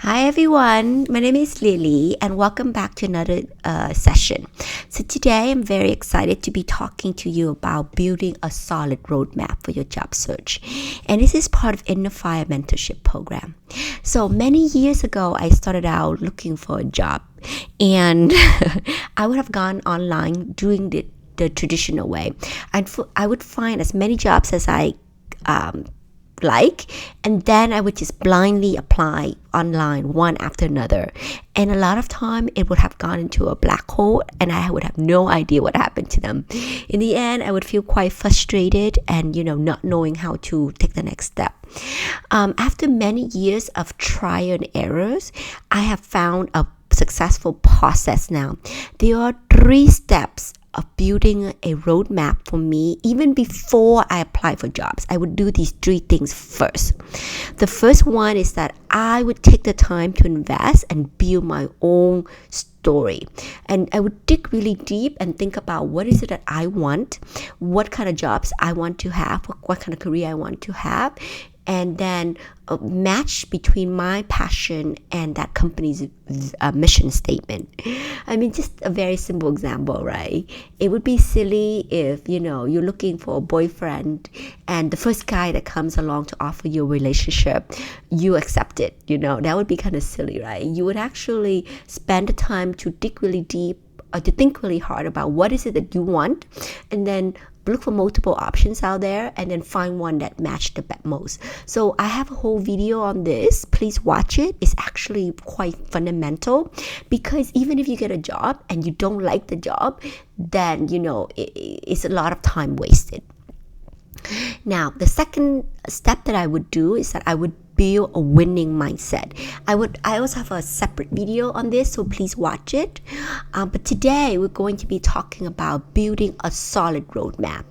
Hi everyone, my name is Lily and welcome back to another session. So today I'm very excited to be talking to you about building a solid roadmap for your job search. And this is part of InnerFire mentorship program. So many years ago, I started out looking for a job and I would have gone online doing the traditional way. I would find as many jobs as I and then I would just blindly apply online one after another, and a lot of time it would have gone into a black hole and I would have no idea what happened to them. In the end, I would feel quite frustrated and not knowing how to take the next step. After many years of trial and errors, I have found a successful process now. There are 3 steps of building a roadmap for me. Even before I apply for jobs, I would do these 3 things first. The first one is that I would take the time to invest and build my own story, and I would dig really deep and think about what is it that I want, what kind of jobs I want to have, what kind of career I want to have, and then match between my passion and that company's mission statement. I mean, just a very simple example, right? It would be silly if you're looking for a boyfriend and the first guy that comes along to offer you a relationship, you accept it. That would be kind of silly, right? You would actually spend the time to dig really deep, to think really hard about what is it that you want, and then look for multiple options out there and then find one that matched the most. So I have a whole video on this. Please watch it. It's actually quite fundamental, because even if you get a job and you don't like the job, then it's a lot of time wasted. Now, the second step that I would do is that I would build a winning mindset. I also have a separate video on this, so please watch it. But today we're going to be talking about building a solid roadmap.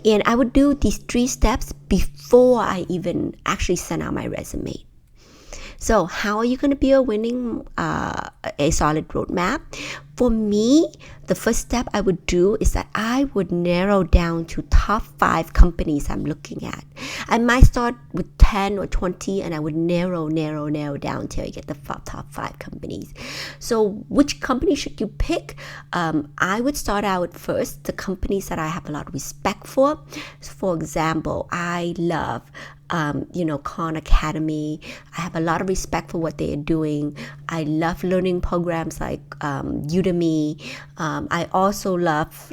And I would do these 3 steps before I even actually send out my resume. So how are you going to be a solid roadmap? For me, the first step I would do is that I would narrow down to top 5 companies I'm looking at. I might start with 10 or 20 and I would narrow down till I get the top 5 companies. So which company should you pick? I would start out first the companies that I have a lot of respect for. For example, I love Khan Academy. I have a lot of respect for what they are doing. I love learning programs like Udemy. I also love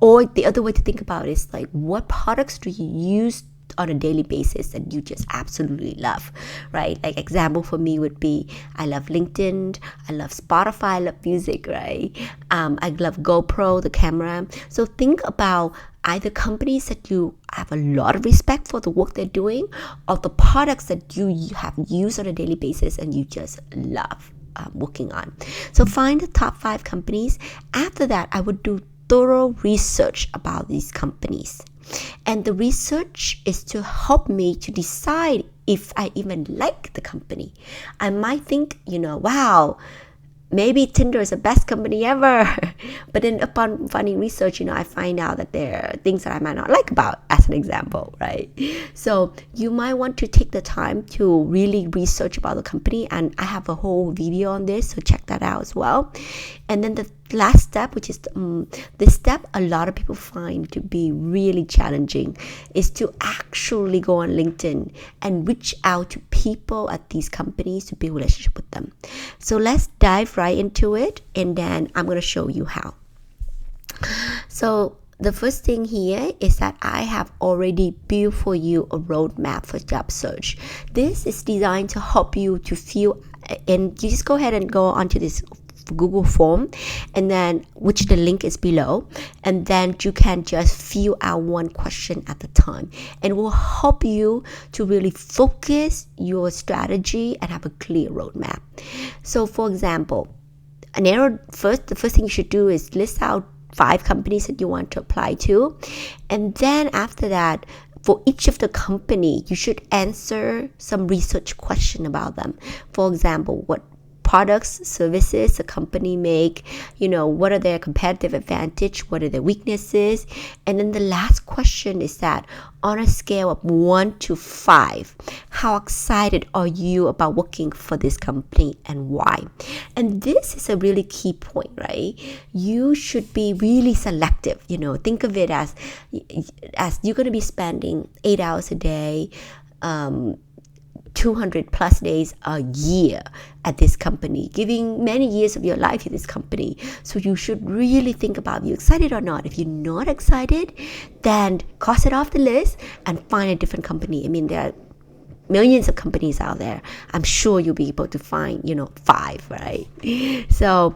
or the other way to think about it is what products do you use on a daily basis that you just absolutely love, right? Like example for me would be I love LinkedIn, I love Spotify, I love music, right? I love GoPro, the camera. So think about either companies that you have a lot of respect for the work they're doing, or the products that you have used on a daily basis and you just love working on. So find the top 5 companies. After that, I would do thorough research about these companies. And the research is to help me to decide if I even like the company. I might think, wow, maybe Tinder is the best company ever. But then upon finding research, I find out that there are things that I might not like about, as an example, right? So you might want to take the time to really research about the company. And I have a whole video on this, so check that out as well. And then the last step, which is this step a lot of people find to be really challenging, is to actually go on LinkedIn and reach out to people at these companies to build a relationship with them. So let's dive right into it, and then I'm going to show you how. So the first thing here is that I have already built for you a roadmap for job search. This is designed to help you to feel, and you just go ahead and go onto this Google form, and then which the link is below, and then you can just fill out one question at a time, and it will help you to really focus your strategy and have a clear roadmap. So for example, the first thing you should do is list out 5 companies that you want to apply to, and then after that, for each of the company, you should answer some research question about them. For example, what products, services the company make, what are their competitive advantage, what are their weaknesses. And then the last question is that on a scale of 1 to 5, how excited are you about working for this company and why? And this is a really key point, right? You should be really selective. Think of it as you're going to be spending 8 hours a day, 200 plus days a year at this company, giving many years of your life to this company. So you should really think about, are you excited or not? If you're not excited, then cross it off the list and find a different company. I mean, there are millions of companies out there. I'm sure you'll be able to find, 5, right? So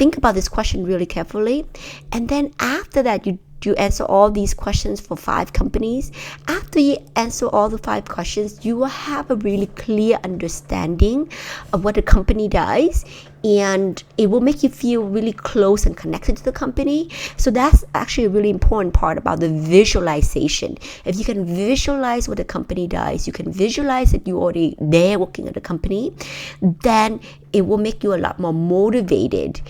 think about this question really carefully. And then after that, you answer all these questions for 5 companies. After you answer all the 5 questions, you will have a really clear understanding of what the company does, and it will make you feel really close and connected to the company. So that's actually a really important part about the visualization. If you can visualize what the company does, you can visualize that you're already there working at the company, then it will make you a lot more motivated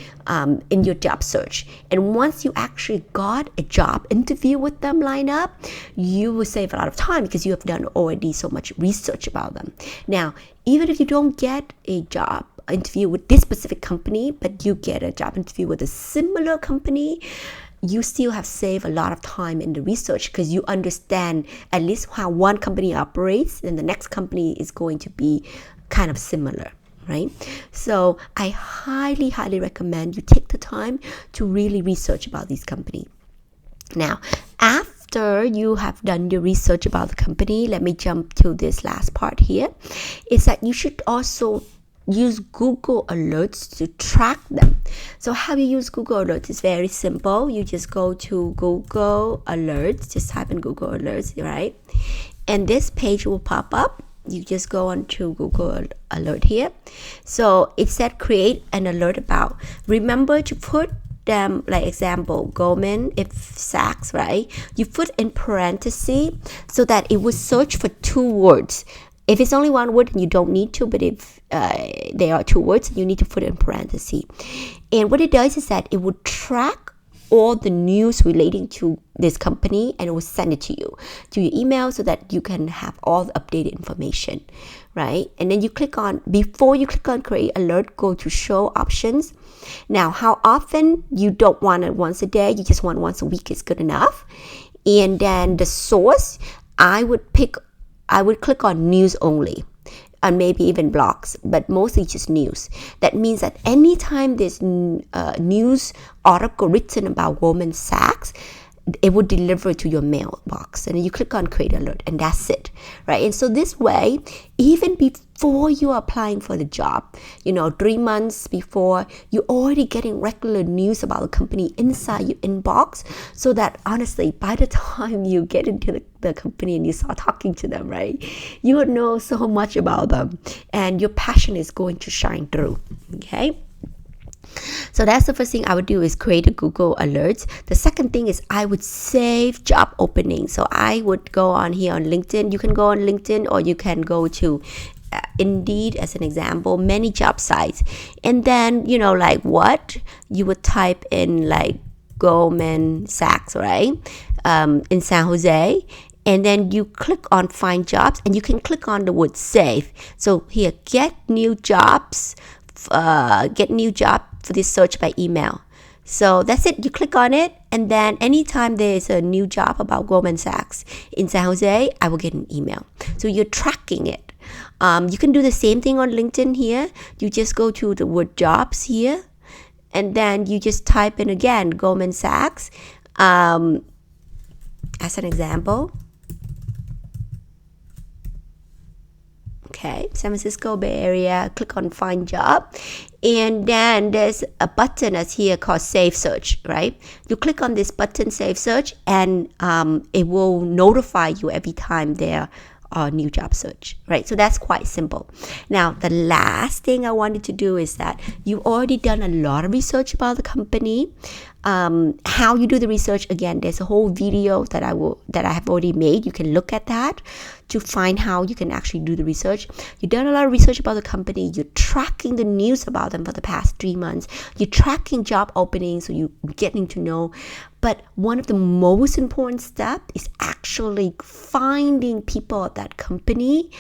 in your job search. And once you actually got a job interview with them lined up, you will save a lot of time because you have done already so much research about them. Now, even if you don't get a job interview with this specific company, but you get a job interview with a similar company, you still have saved a lot of time in the research because you understand at least how one company operates, and the next company is going to be kind of similar, right? So I highly, highly recommend you take the time to really research about this company. Now, after you have done your research about the company, let me jump to this last part here, is that you should also use Google Alerts to track them. So how you use Google Alerts is very simple. You just go to Google Alerts, just type in Google Alerts, right? And this page will pop up. You just go on to Google Alert here. So it said create an alert about. Remember to put them, like example, Goldman, if Sachs, right? You put in parentheses so that it will search for 2 words. If it's only 1 word, you don't need to, but if there are 2 words, you need to put it in parentheses. And what it does is that it will track all the news relating to this company, and it will send it to you, to your email, so that you can have all the updated information, right? And then before you click on create alert, go to show options. Now, how often? You don't want it once a day, you just want once a week is good enough. And then the source, I would click on news only, and maybe even blogs, but mostly just news. That means that anytime there's news article written about Goldman Sachs, it would deliver to your mailbox, and then you click on create alert, and that's it, right? And so this way, even before you are applying for the job, 3 months before, you're already getting regular news about the company inside your inbox, so that honestly, by the time you get into the company and you start talking to them, right, you will know so much about them, and your passion is going to shine through, okay? So that's the first thing I would do, is create a Google Alerts. The second thing is I would save job openings. So I would go on here on LinkedIn. You can go on LinkedIn, or you can go to Indeed as an example, many job sites. And then, like what? You would type in like Goldman Sachs, right? In San Jose. And then you click on find jobs, and you can click on the word save. So here, get new jobs for this search by email. So that's it. You click on it, and then anytime there's a new job about Goldman Sachs in San Jose, I will get an email. So you're tracking it. You can do the same thing on LinkedIn here. You just go to the word jobs here, and then you just type in again Goldman Sachs as an example. Okay, San Francisco Bay Area, click on find job, and then there's a button that's here called save search, right? You click on this button, save search, and it will notify you every time there are new job search, right? So that's quite simple. Now, the last thing I wanted to do is that you've already done a lot of research about the company. How you do the research, again, there's a whole video that I have already made. You can look at that to find how you can actually do the research. You've done a lot of research about the company. You're tracking the news about them for the past 3 months. You're tracking job openings, so you're getting to know. But one of the most important steps is actually finding people at that company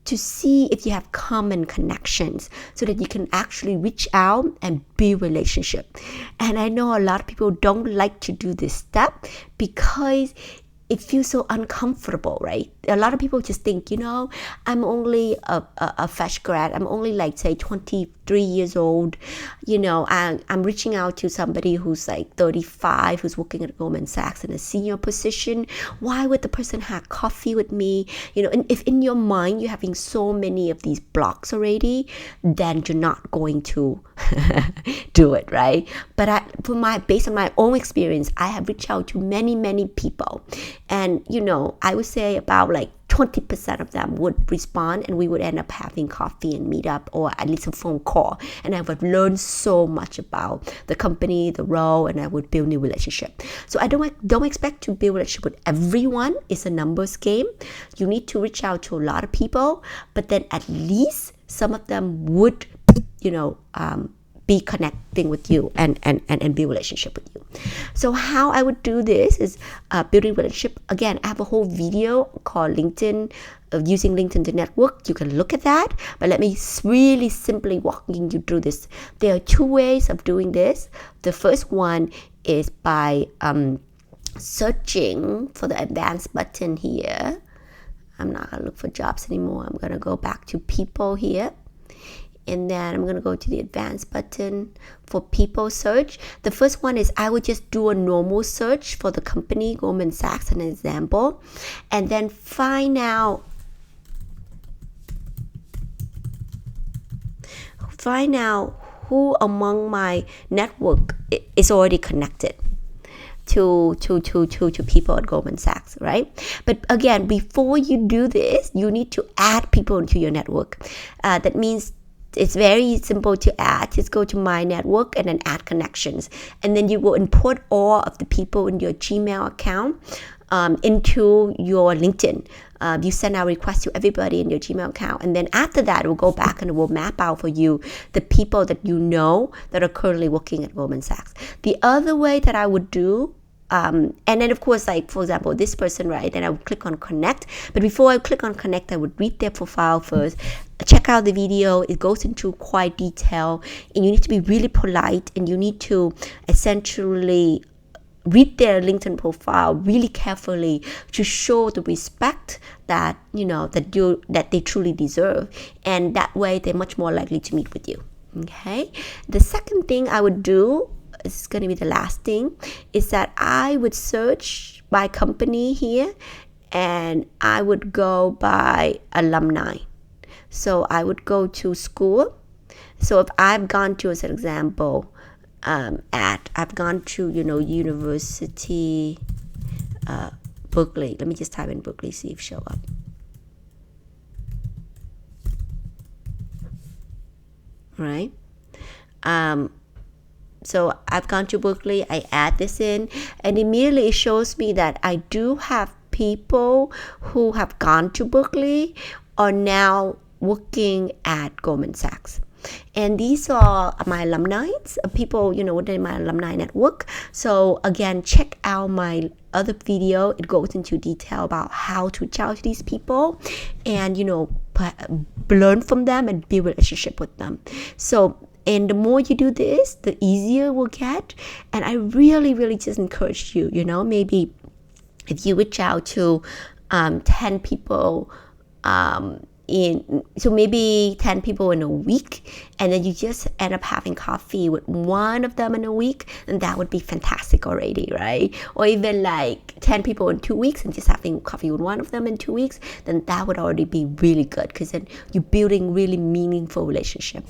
to see if you have common connections so that you can actually reach out and build relationship. And I know a lot of people don't like to do this step because it feels so uncomfortable, right? A lot of people just think, I'm only a fresh grad. I'm only like, say, 23 years old. I'm reaching out to somebody who's like 35, who's working at Goldman Sachs in a senior position. Why would the person have coffee with me? And if in your mind you're having so many of these blocks already, then you're not going to do it, right? But based on my own experience, I have reached out to many, many people. And, I would say about like 20% of them would respond, and we would end up having coffee and meet up, or at least a phone call. And I would learn so much about the company, the role, and I would build new relationship. So I don't expect to build a relationship with everyone. It's a numbers game. You need to reach out to a lot of people, but then at least some of them would, be connecting with you and build relationship with you. So how I would do this is building relationship. Again, I have a whole video called LinkedIn, using LinkedIn to network. You can look at that, but let me really simply walking you through this. There are 2 ways of doing this. The first one is by searching for the advanced button here. I'm not going to look for jobs anymore. I'm going to go back to people here. And then I'm going to go to the advanced button for people search. The first one is I would just do a normal search for the company, Goldman Sachs, an example, and then find out who among my network is already connected to people at Goldman Sachs, right? But again, before you do this, you need to add people into your network. That means it's very simple to add. Just go to my network and then add connections. And then you will import all of the people in your Gmail account into your LinkedIn. You send out requests to everybody in your Gmail account. And then after that, it will go back and it will map out for you the people that you know that are currently working at Goldman Sachs. The other way that I would do, and then of course, like for example, this person, right? Then I would click on connect. But before I click on connect, I would read their profile first. Check out the video. It goes into quite detail, and you need to be really polite, and you need to essentially read their LinkedIn profile really carefully to show the respect that that they truly deserve, and that way they're much more likely to meet with you. Okay. The second thing I would do, it's going to be the last thing, is that I would search by company here, and I would go by alumni. So I would go to school. So if I've gone to, as an example, I've gone to University Berkeley. Let me just type in Berkeley, see if it show up. Right. So I've gone to Berkeley. I add this in, and immediately it shows me that I do have people who have gone to Berkeley are now working at Goldman Sachs. And these are my alumni, people, within my alumni network. So again, check out my other video. It goes into detail about how to reach out to these people and, learn from them and build a relationship with them. So, and the more you do this, the easier it will get. And I really, really just encourage you, maybe if you reach out to 10 people, so maybe 10 people in a week, and then you just end up having coffee with one of them in a week, and that would be fantastic already, right? Or even like 10 people in 2 weeks and just having coffee with one of them in 2 weeks, then that would already be really good, because then you're building really meaningful relationship.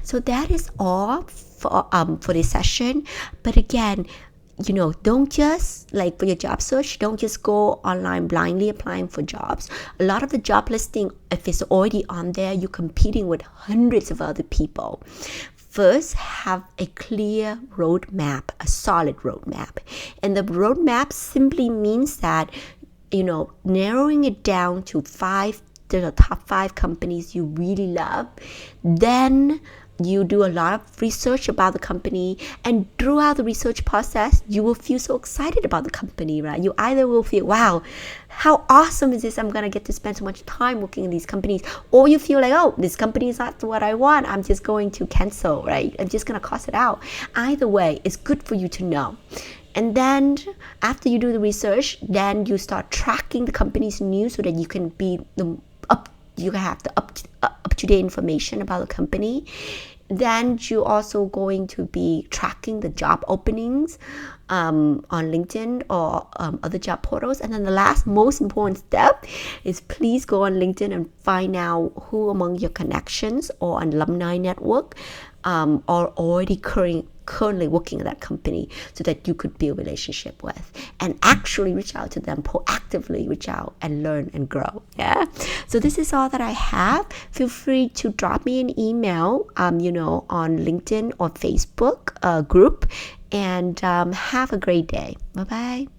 So that is all for this session. But again, don't just, like for your job search, don't just go online blindly applying for jobs. A lot of the job listing, if it's already on there, you're competing with hundreds of other people. first have a clear roadmap, a solid roadmap. And the roadmap simply means that, narrowing it down to the top 5 companies you really love. Then you do a lot of research about the company, and throughout the research process, you will feel so excited about the company, right? You either will feel, wow, how awesome is this? I'm going to get to spend so much time working in these companies. Or you feel like, oh, this company is not what I want. I'm just going to cancel, right? I'm just going to cross it out. Either way, it's good for you to know. And then after you do the research, then you start tracking the company's news so that you can be you have the up-to-date information about the company. Then you're also going to be tracking the job openings on LinkedIn or other job portals. And then the last most important step is please go on LinkedIn and find out who among your connections or alumni network are already currently working at that company, so that you could build a relationship with and actually reach out to them, proactively reach out and learn and grow. So this is all that I have. Feel free to drop me an email on LinkedIn or Facebook group, and have a great day. Bye bye.